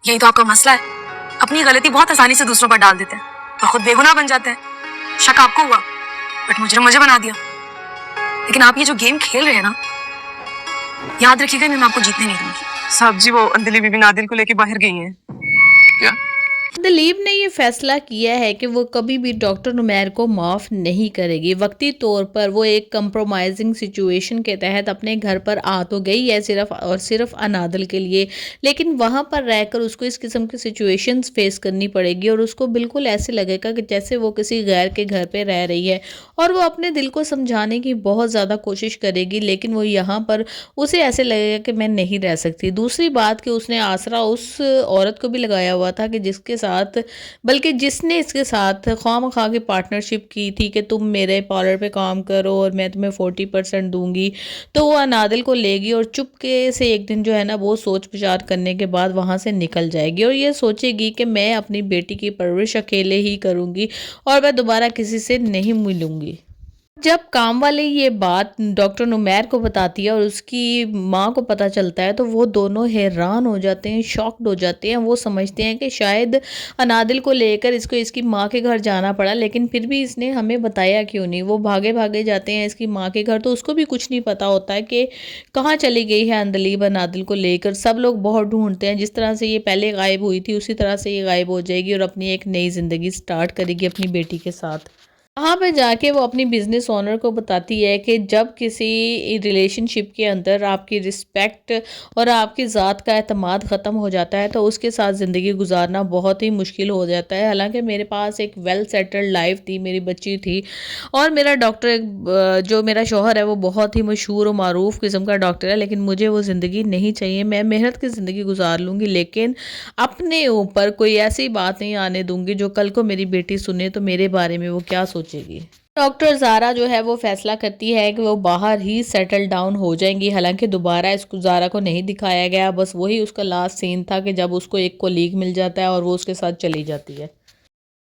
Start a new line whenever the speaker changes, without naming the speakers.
یہی تو آپ کا مسئلہ ہے، اپنی غلطی بہت آسانی سے دوسروں پر ڈال دیتے ہیں اور خود بے گناہ بن جاتے ہیں. شک آپ کو ہوا بٹ مجرم مجھے بنا دیا. لیکن آپ یہ جو گیم کھیل رہے ہیں نا، یاد رکھیے گا میں آپ کو جیتنے نہیں دوں گی.
صاحب جی وہ اندلی بی بی نادل کو لے کے باہر گئی ہیں.
کیا؟
دلیپ نے یہ فیصلہ کیا ہے کہ وہ کبھی بھی ڈاکٹر نمیر کو معاف نہیں کرے گی. وقتی طور پر وہ ایک کمپرومائزنگ سچویشن کے تحت اپنے گھر پر آ تو گئی ہے صرف اور صرف انادل کے لیے، لیکن وہاں پر رہ کر اس کو اس قسم کی سچویشنز فیس کرنی پڑے گی اور اس کو بالکل ایسے لگے گا کہ جیسے وہ کسی غیر کے گھر پہ رہ رہی ہے، اور وہ اپنے دل کو سمجھانے کی بہت زیادہ کوشش کرے گی، لیکن وہ یہاں پر اسے ایسے لگے گا کہ میں نہیں رہ سکتی. دوسری بات کہ اس نے آسرا اس عورت کو بھی لگایا ہوا تھا کہ بلکہ جس نے اس کے ساتھ خواہ مخواہ کی پارٹنرشپ کی تھی کہ تم میرے پارلر پہ کام کرو اور میں تمہیں 40% دوں گی، تو وہ انادل کو لے گی اور چپکے سے ایک دن جو ہے نا وہ سوچ بچار کرنے کے بعد وہاں سے نکل جائے گی اور یہ سوچے گی کہ میں اپنی بیٹی کی پرورش اکیلے ہی کروں گی اور میں دوبارہ کسی سے نہیں ملوں گی. جب کام والی یہ بات ڈاکٹر نمیر کو بتاتی ہے اور اس کی ماں کو پتہ چلتا ہے تو وہ دونوں حیران ہو جاتے ہیں، شاکڈ ہو جاتے ہیں. وہ سمجھتے ہیں کہ شاید انادل کو لے کر اس کو اس کی ماں کے گھر جانا پڑا، لیکن پھر بھی اس نے ہمیں بتایا کیوں نہیں. وہ بھاگے بھاگے جاتے ہیں اس کی ماں کے گھر تو اس کو بھی کچھ نہیں پتا ہوتا ہے کہ کہاں چلی گئی ہے اندلیب انادل کو لے کر. سب لوگ بہت ڈھونڈتے ہیں، جس طرح سے یہ پہلے غائب ہوئی تھی اسی طرح سے یہ غائب ہو جائے گی اور اپنی ایک نئی زندگی سٹارٹ کرے گی اپنی بیٹی کے ساتھ. وہاں پہ جا کے وہ اپنی بزنس اونر کو بتاتی ہے کہ جب کسی ریلیشن شپ کے اندر آپ کی رسپیکٹ اور آپ کی ذات کا اعتماد ختم ہو جاتا ہے تو اس کے ساتھ زندگی گزارنا بہت ہی مشکل ہو جاتا ہے. حالانکہ میرے پاس ایک ویل سیٹلڈ لائف تھی، میری بچی تھی اور میرا ڈاکٹر جو میرا شوہر ہے وہ بہت ہی مشہور و معروف قسم کا ڈاکٹر ہے، لیکن مجھے وہ زندگی نہیں چاہیے. میں محنت کی زندگی گزار لوں گی لیکن اپنے اوپر کوئی ایسی بات نہیں آنے دوں گی جو کل کو میری بیٹی سنے تو میرے بارے میں وہ کیا سوچے گی. ڈاکٹر زارا جو ہے وہ فیصلہ کرتی ہے کہ وہ باہر ہی سیٹل ڈاؤن ہو جائیں گی. حالانکہ دوبارہ اس کو زارا کو نہیں دکھایا گیا، بس وہی اس کا لاسٹ سین تھا کہ جب اس کو ایک کولیگ مل جاتا ہے اور وہ اس کے ساتھ چلی جاتی ہے.